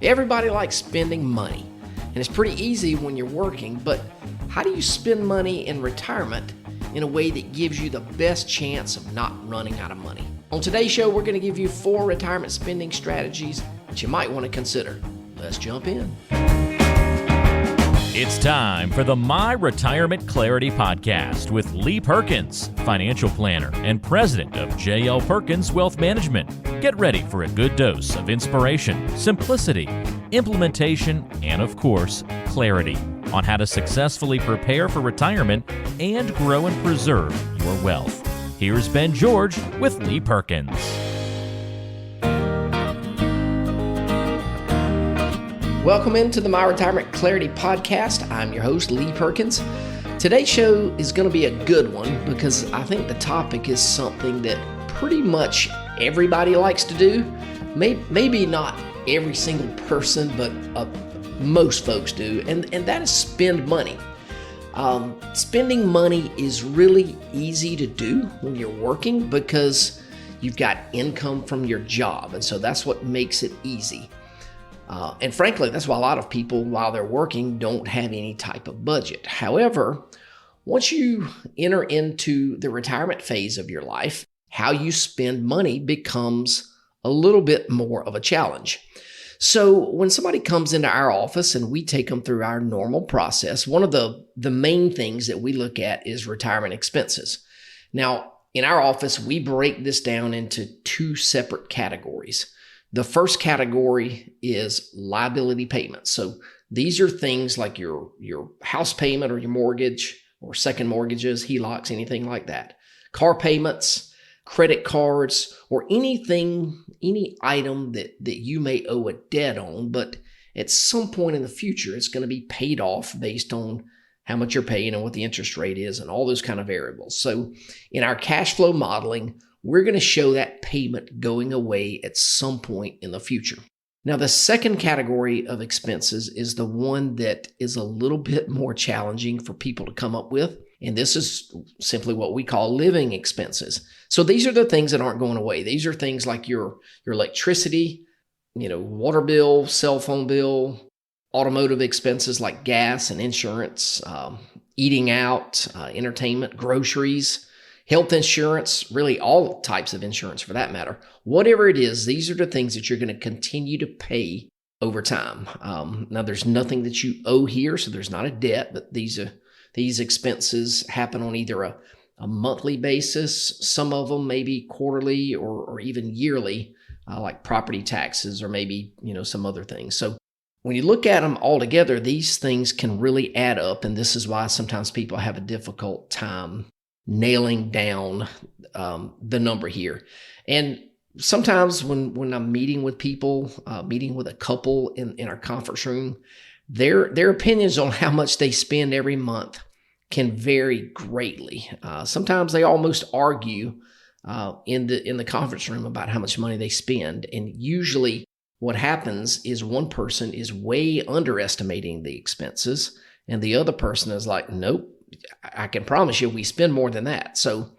Everybody likes spending money, and it's pretty easy when you're working, but how do you spend money in retirement in a way that gives you the best chance of not running out of money? On today's show, we're going to give you 4 retirement spending strategies that you might want to consider. Let's jump in. It's time for the My Retirement Clarity Podcast with Lee Perkins, financial planner and president of J.L. Perkins Wealth Management. Get ready for a good dose of inspiration, simplicity, implementation, and of course, clarity on how to successfully prepare for retirement and grow and preserve your wealth. Here's Ben George with Lee Perkins. Welcome into the My Retirement Clarity Podcast. I'm your host, Lee Perkins. Today's show is going to be a good one because I think the topic is something that pretty much everybody likes to do. Maybe not every single person, but most folks do, and that is spend money. Spending money is really easy to do when you're working because you've got income from your job, and so that's what makes it easy. And frankly, that's why a lot of people, while they're working, don't have any type of budget. However, once you enter into the retirement phase of your life, how you spend money becomes a little bit more of a challenge. So when somebody comes into our office and we take them through our normal process, one of the main things that we look at is retirement expenses. Now, in our office, we break this down into 2 separate categories. The first category is liability payments. So these are things like your house payment or your mortgage or second mortgages, HELOCs, anything like that. Car payments, credit cards, or any item that you may owe a debt on, but at some point in the future, it's going to be paid off based on how much you're paying and what the interest rate is and all those kind of variables. So in our cash flow modeling, we're going to show that payment going away at some point in the future. Now, the second category of expenses is the one that is a little bit more challenging for people to come up with. And this is simply what we call living expenses. So these are the things that aren't going away. These are things like your electricity, water bill, cell phone bill, automotive expenses like gas and insurance, eating out, entertainment, groceries, health insurance, really all types of insurance for that matter. Whatever it is, these are the things that you're going to continue to pay over time. Now, there's nothing that you owe here, so there's not a debt, but these expenses happen on either a monthly basis, some of them maybe quarterly or even yearly, like property taxes or maybe, some other things. So when you look at them all together, these things can really add up, and this is why sometimes people have a difficult time nailing down the number here. And sometimes when I'm meeting with people, meeting with a couple in our conference room, their opinions on how much they spend every month can vary greatly. Sometimes they almost argue in the conference room about how much money they spend. And usually what happens is one person is way underestimating the expenses, and the other person is like, nope, I can promise you we spend more than that. So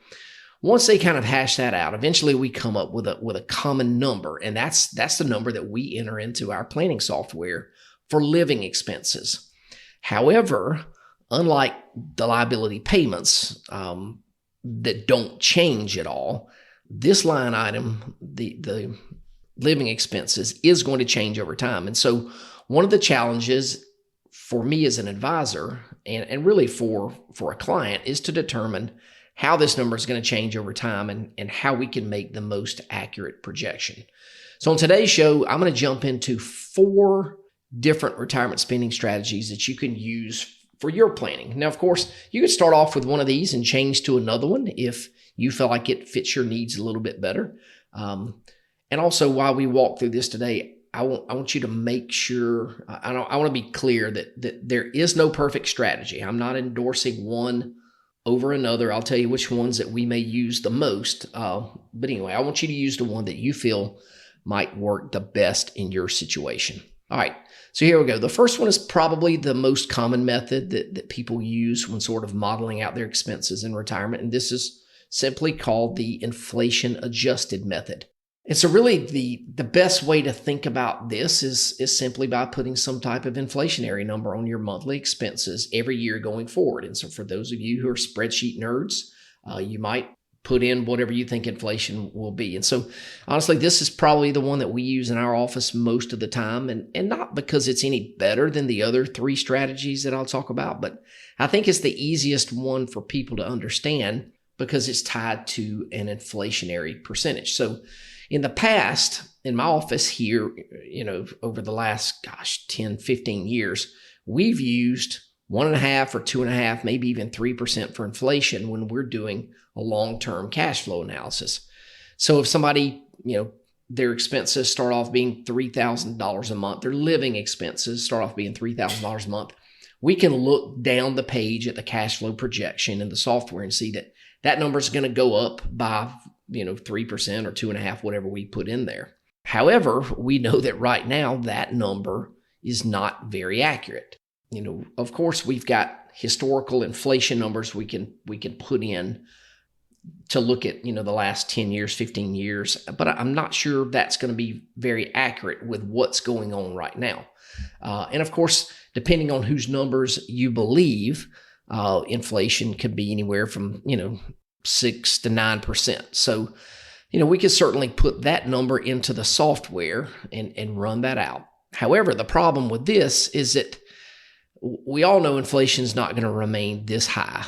once they kind of hash that out, eventually we come up with a common number, and that's the number that we enter into our planning software for living expenses. However, unlike the liability payments that don't change at all, this line item, the living expenses, is going to change over time. And so one of the challenges for me as an advisor and really for a client is to determine how this number is going to change over time and how we can make the most accurate projection. So on today's show, I'm going to jump into 4 different retirement spending strategies that you can use for your planning. Now, of course, you could start off with one of these and change to another one if you feel like it fits your needs a little bit better. And also, while we walk through this today, I want you to make sure, I want to be clear that there is no perfect strategy. I'm not endorsing one over another. I'll tell you which ones that we may use the most. But anyway, I want you to use the one that you feel might work the best in your situation. All right, so here we go. The first one is probably the most common method that people use when sort of modeling out their expenses in retirement. And this is simply called the inflation adjusted method. And so really the best way to think about this is simply by putting some type of inflationary number on your monthly expenses every year going forward. And so for those of you who are spreadsheet nerds, you might put in whatever you think inflation will be. And so honestly, this is probably the one that we use in our office most of the time, and not because it's any better than the other three strategies that I'll talk about, but I think it's the easiest one for people to understand because it's tied to an inflationary percentage. So in the past, in my office here, over the last, 10, 15 years, we've used 1.5 or 2.5, maybe even 3% for inflation when we're doing a long-term cash flow analysis. So if somebody, their expenses start off being $3,000 a month, their living expenses start off being $3,000 a month, we can look down the page at the cash flow projection in the software and see that that number is going to go up by 3% or 2.5, whatever we put in there. However, we know that right now that number is not very accurate. Of course, we've got historical inflation numbers we can put in to look at, the last 10 years, 15 years, but I'm not sure that's going to be very accurate with what's going on right now. And of course, depending on whose numbers you believe, inflation could be anywhere from, 6 to 9%. So, we could certainly put that number into the software and run that out. However, the problem with this is that we all know inflation is not going to remain this high.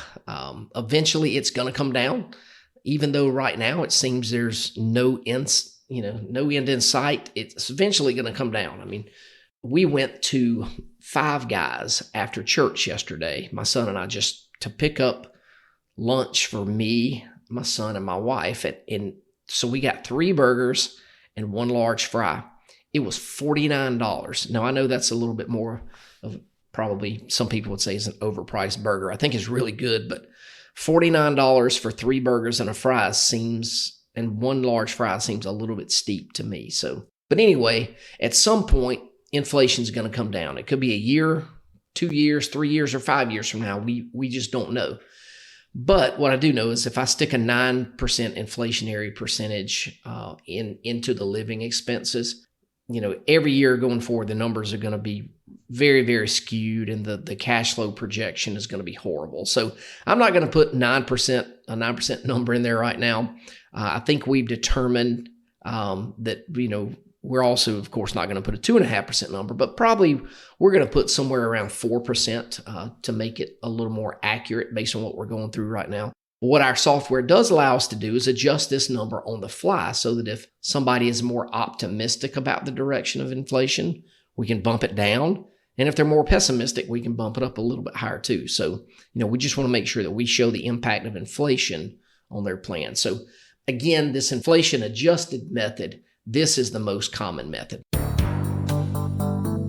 Eventually, it's going to come down, even though right now it seems there's no end in sight. It's eventually going to come down. I mean, we went to Five Guys after church yesterday, my son and I, just to pick up lunch for me, my son, and my wife. And so we got 3 burgers and 1 large fry. It was $49. Now, I know that's a little bit more of probably some people would say is an overpriced burger. I think it's really good, but $49 for 3 burgers and a fry and 1 large fry seems a little bit steep to me. So, but anyway, at some point, inflation is going to come down. It could be a year, 2 years, 3 years, or 5 years from now. We just don't know. But what I do know is if I stick a 9% inflationary percentage into the living expenses, every year going forward, the numbers are going to be very, very skewed, and the cash flow projection is going to be horrible. So I'm not going to put a 9% number in there right now. I think we've determined that, we're also, of course, not going to put a 2.5% number, but probably we're going to put somewhere around 4% to make it a little more accurate based on what we're going through right now. What our software does allow us to do is adjust this number on the fly so that if somebody is more optimistic about the direction of inflation, we can bump it down. And if they're more pessimistic, we can bump it up a little bit higher too. So, we just want to make sure that we show the impact of inflation on their plan. So again, this inflation adjusted method, this is the most common method.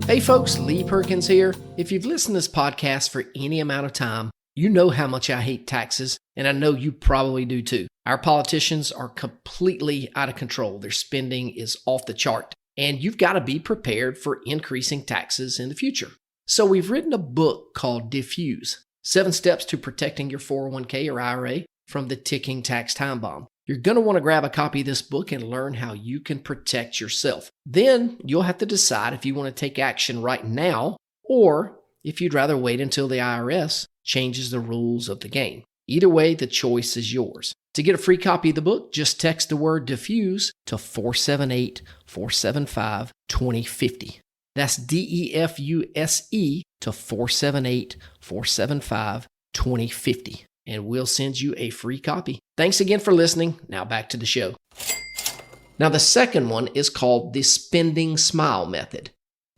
Hey folks, Lee Perkins here. If you've listened to this podcast for any amount of time, you know how much I hate taxes, and I know you probably do too. Our politicians are completely out of control. Their spending is off the chart, and you've got to be prepared for increasing taxes in the future. So we've written a book called Diffuse, 7 Steps to Protecting Your 401k or IRA from the Ticking Tax Time Bomb. You're going to want to grab a copy of this book and learn how you can protect yourself. Then you'll have to decide if you want to take action right now or if you'd rather wait until the IRS changes the rules of the game. Either way, the choice is yours. To get a free copy of the book, just text the word diffuse to 478-475-2050. That's DEFUSE to 478-475-2050. And we'll send you a free copy. Thanks again for listening. Now back to the show. Now, the second one is called the spending smile method.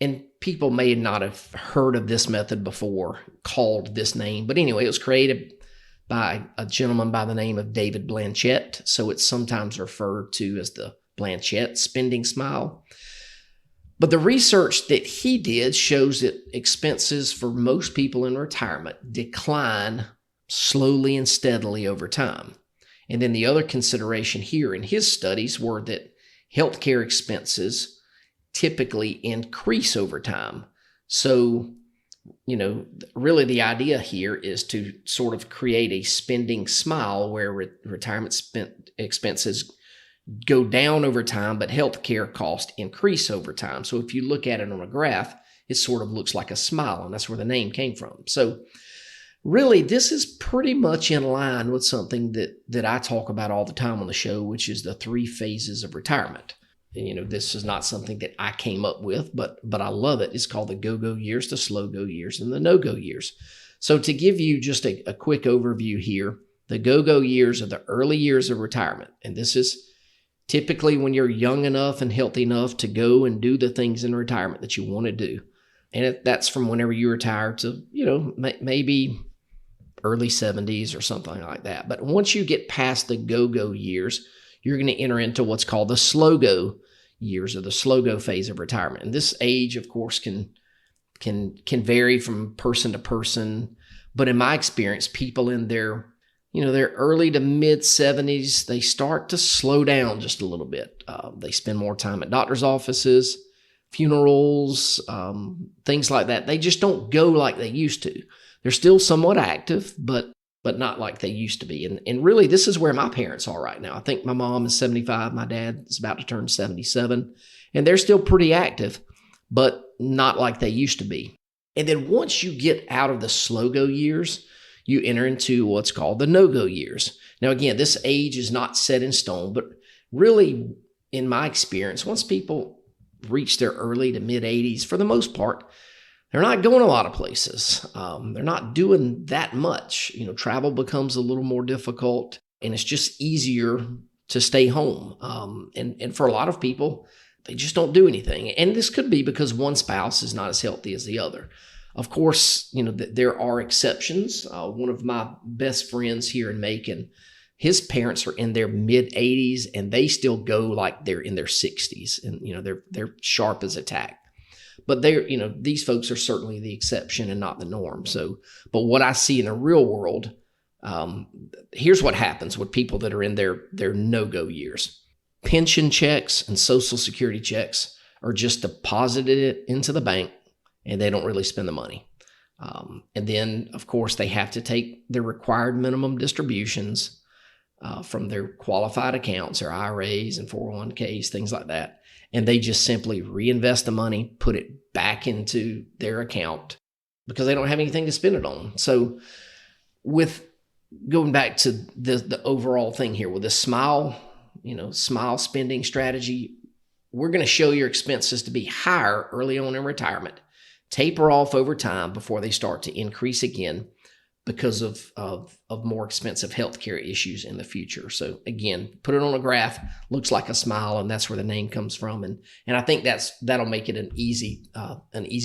And people may not have heard of this method before, called this name. But anyway, it was created by a gentleman by the name of David Blanchett. So it's sometimes referred to as the Blanchett spending smile. But the research that he did shows that expenses for most people in retirement decline slowly and steadily over time. And then the other consideration here in his studies were that healthcare expenses typically increase over time. So, really the idea here is to sort of create a spending smile where retirement expenses go down over time, but healthcare costs increase over time. So if you look at it on a graph, it sort of looks like a smile, and that's where the name came from. So really, this is pretty much in line with something that I talk about all the time on the show, which is the 3 phases of retirement. And, this is not something that I came up with, but I love it. It's called the go-go years, the slow-go years, and the no-go years. So to give you just a quick overview here, the go-go years are the early years of retirement. And this is typically when you're young enough and healthy enough to go and do the things in retirement that you want to do. And that's from whenever you retire to, maybe early 70s or something like that. But once you get past the go-go years, you're going to enter into what's called the slow-go years, or the slow-go phase of retirement. And this age, of course, can vary from person to person. But in my experience, people in their early to mid 70s, they start to slow down just a little bit. They spend more time at doctor's offices, funerals, things like that. They just don't go like they used to. They're still somewhat active, but not like they used to be. And really, this is where my parents are right now. I think my mom is 75. My dad is about to turn 77. And they're still pretty active, but not like they used to be. And then once you get out of the slow-go years, you enter into what's called the no-go years. Now, again, this age is not set in stone, but really, in my experience, once people reach their early to mid 80s, for the most part, they're not going a lot of places. They're not doing that much. Travel becomes a little more difficult, and it's just easier to stay home. And for a lot of people, they just don't do anything. And this could be because one spouse is not as healthy as the other. Of course, there are exceptions. One of my best friends here in Macon, his parents are in their mid 80s, and they still go like they're in their 60s, and they're sharp as a tack. But these folks are certainly the exception and not the norm. So, but what I see in the real world, here's what happens with people that are in their no-go years. Pension checks and Social Security checks are just deposited into the bank, and they don't really spend the money. And then, of course, they have to take their required minimum distributions from their qualified accounts, their IRAs and 401ks, things like that. And they just simply reinvest the money, put it back into their account because they don't have anything to spend it on. So with going back to the overall thing here with the smile spending strategy, we're going to show your expenses to be higher early on in retirement, taper off over time before they start to increase again because of more expensive healthcare issues in the future. So again, put it on a graph, looks like a smile, and that's where the name comes from. And I think that'll make it an easy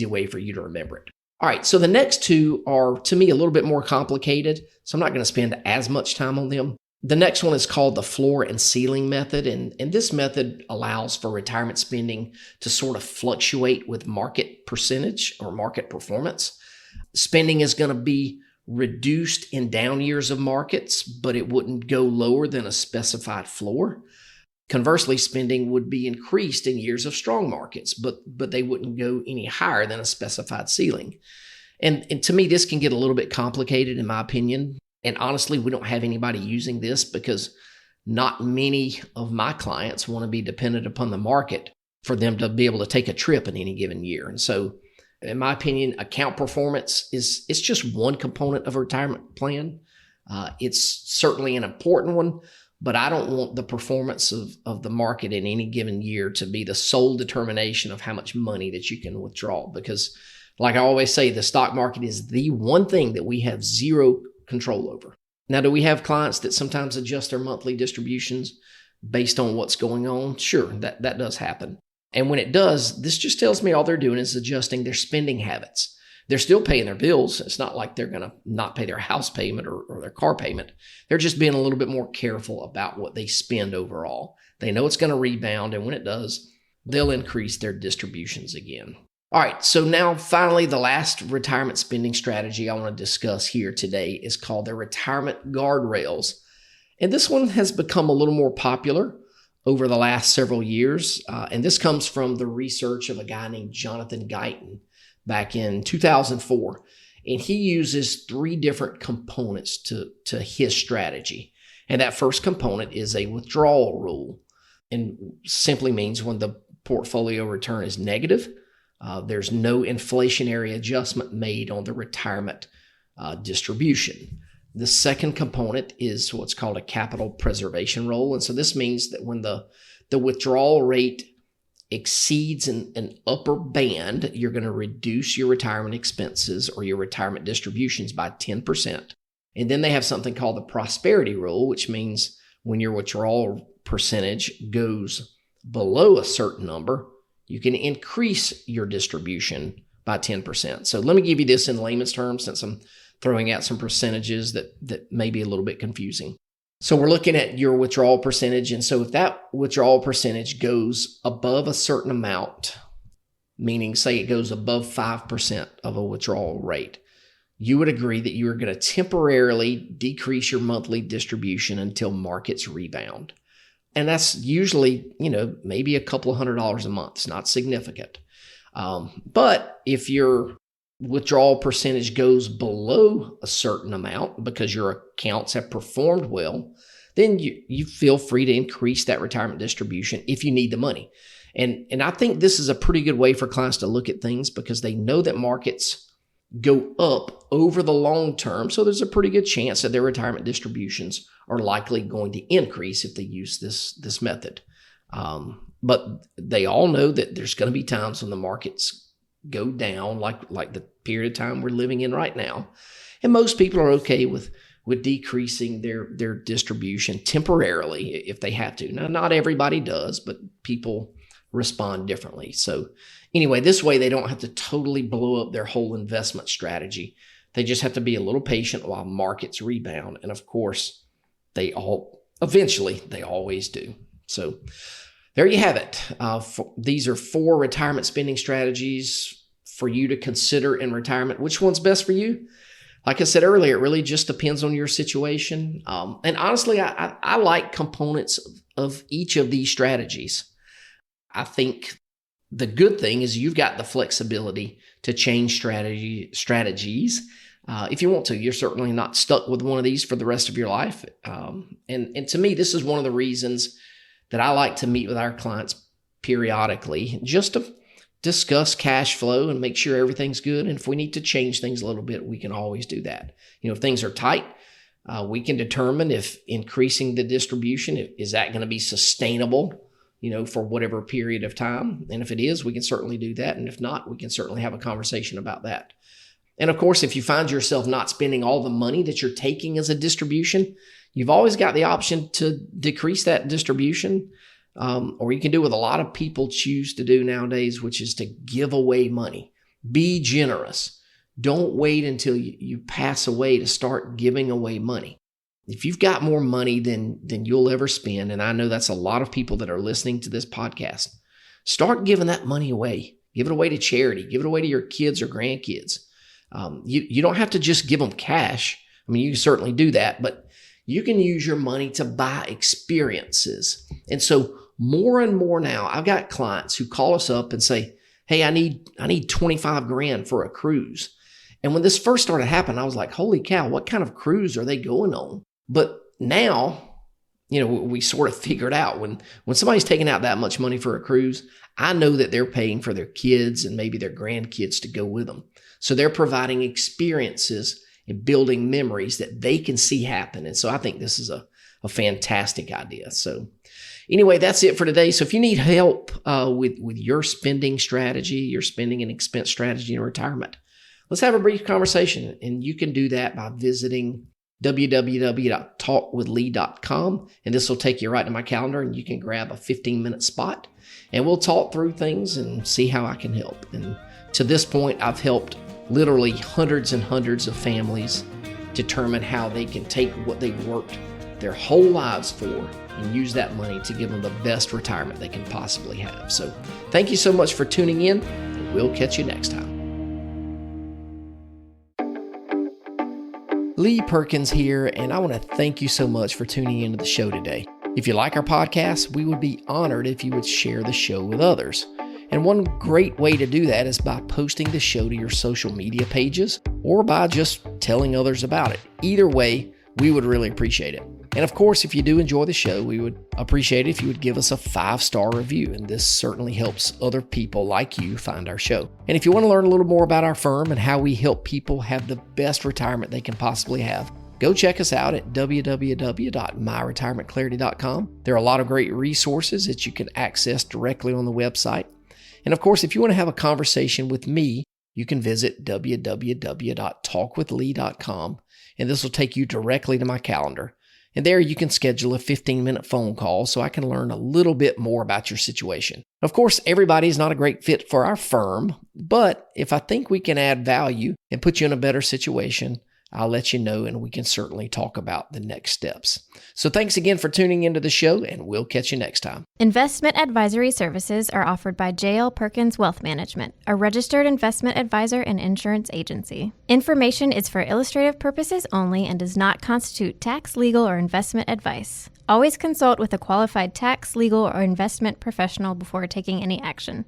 way for you to remember it. All right, so the next 2 are, to me, a little bit more complicated, so I'm not going to spend as much time on them. The next one is called the floor and ceiling method, and this method allows for retirement spending to sort of fluctuate with market percentage or market performance. Spending is going to be reduced in down years of markets, but it wouldn't go lower than a specified floor. Conversely, spending would be increased in years of strong markets, but they wouldn't go any higher than a specified ceiling. And to me, this can get a little bit complicated, in my opinion. And honestly, we don't have anybody using this because not many of my clients want to be dependent upon the market for them to be able to take a trip in any given year. And so, in my opinion, account performance it's just one component of a retirement plan. It's certainly an important one, but I don't want the performance of the market in any given year to be the sole determination of how much money that you can withdraw. Because like I always say, the stock market is the one thing that we have zero control over. Now, do we have clients that sometimes adjust their monthly distributions based on what's going on? Sure, that does happen. And when it does, this just tells me all they're doing is adjusting their spending habits. They're still paying their bills. It's not like they're going to not pay their house payment or their car payment. They're just being a little bit more careful about what they spend overall. They know it's going to rebound, and when it does, they'll increase their distributions again. All right, so now finally, the last retirement spending strategy I want to discuss here today is called the retirement guardrails. And this one has become a little more popular over the last several years. And this comes from the research of a guy named Jonathan Guyton back in 2004. And he uses 3 different components to his strategy. And that first component is a withdrawal rule. and simply means when the portfolio return is negative. There's no inflationary adjustment made on the retirement distribution. The second component is what's called a capital preservation role. And so this means that when the withdrawal rate exceeds an upper band, you're going to reduce your retirement expenses or your retirement distributions by 10%. And then they have something called the prosperity rule, which means when your withdrawal percentage goes below a certain number, you can increase your distribution by 10%. So let me give you this in layman's terms, since I'm throwing out some percentages that may be a little bit confusing. So we're looking at your withdrawal percentage. And so if that withdrawal percentage goes above a certain amount, meaning say it goes above 5% of a withdrawal rate, you would agree that you are going to temporarily decrease your monthly distribution until markets rebound. And that's usually, maybe a couple of $100 a month. It's not significant. But if your withdrawal percentage goes below a certain amount because your accounts have performed well, then you feel free to increase that retirement distribution if you need the money. And I think this is a pretty good way for clients to look at things because they know that markets go up over the long term. So there's a pretty good chance that their retirement distributions are likely going to increase if they use this method. But they all know that there's going to be times when the markets go down, like the period of time we're living in right now. And most people are okay with decreasing their distribution temporarily if they have to. Now, not everybody does, but people respond differently. So anyway, this way they don't have to totally blow up their whole investment strategy. They just have to be a little patient while markets rebound. And of course, they always do. So there you have it. These are 4 retirement spending strategies for you to consider in retirement. Which one's best for you? Like I said earlier, it really just depends on your situation. And honestly, I like components of each of these strategies. I think the good thing is you've got the flexibility to change strategies. If you want to, you're certainly not stuck with one of these for the rest of your life. And to me, this is one of the reasons that I like to meet with our clients periodically, just to discuss cash flow and make sure everything's good. And if we need to change things a little bit, we can always do that. If things are tight, we can determine if increasing the distribution, is that going to be sustainable, for whatever period of time. And if it is, we can certainly do that. And if not, we can certainly have a conversation about that. And of course, if you find yourself not spending all the money that you're taking as a distribution, you've always got the option to decrease that distribution, or you can do what a lot of people choose to do nowadays, which is to give away money. Be generous. Don't wait until you pass away to start giving away money. If you've got more money than you'll ever spend, and I know that's a lot of people that are listening to this podcast, start giving that money away. Give it away to charity. Give it away to your kids or grandkids. You don't have to just give them cash. I mean, you can certainly do that, but you can use your money to buy experiences. And so more and more now, I've got clients who call us up and say, hey, I need 25 grand for a cruise. And when this first started happening, I was like, holy cow, what kind of cruise are they going on? But now, we sort of figured out when somebody's taking out that much money for a cruise, I know that they're paying for their kids and maybe their grandkids to go with them. So they're providing experiences and building memories that they can see happen. And so I think this is a fantastic idea. So anyway, that's it for today. So if you need help with your spending strategy, your spending and expense strategy in retirement, let's have a brief conversation. And you can do that by visiting www.talkwithlee.com. And this will take you right to my calendar and you can grab a 15-minute spot and we'll talk through things and see how I can help. And to this point, I've helped literally hundreds and hundreds of families determine how they can take what they've worked their whole lives for and use that money to give them the best retirement they can possibly have. So thank you so much for tuning in, and we'll catch you next time. Lee Perkins here, and I want to thank you so much for tuning into the show today. If you like our podcast, we would be honored if you would share the show with others. And one great way to do that is by posting the show to your social media pages or by just telling others about it. Either way, we would really appreciate it. And of course, if you do enjoy the show, we would appreciate it if you would give us a 5-star review, and this certainly helps other people like you find our show. And if you want to learn a little more about our firm and how we help people have the best retirement they can possibly have, go check us out at www.myretirementclarity.com. There are a lot of great resources that you can access directly on the website. And of course, if you want to have a conversation with me, you can visit www.talkwithlee.com, and this will take you directly to my calendar. And there you can schedule a 15-minute phone call so I can learn a little bit more about your situation. Of course, everybody is not a great fit for our firm, but if I think we can add value and put you in a better situation, I'll let you know, and we can certainly talk about the next steps. So thanks again for tuning into the show, and we'll catch you next time. Investment advisory services are offered by J.L. Perkins Wealth Management, a registered investment advisor and insurance agency. Information is for illustrative purposes only and does not constitute tax, legal, or investment advice. Always consult with a qualified tax, legal, or investment professional before taking any action.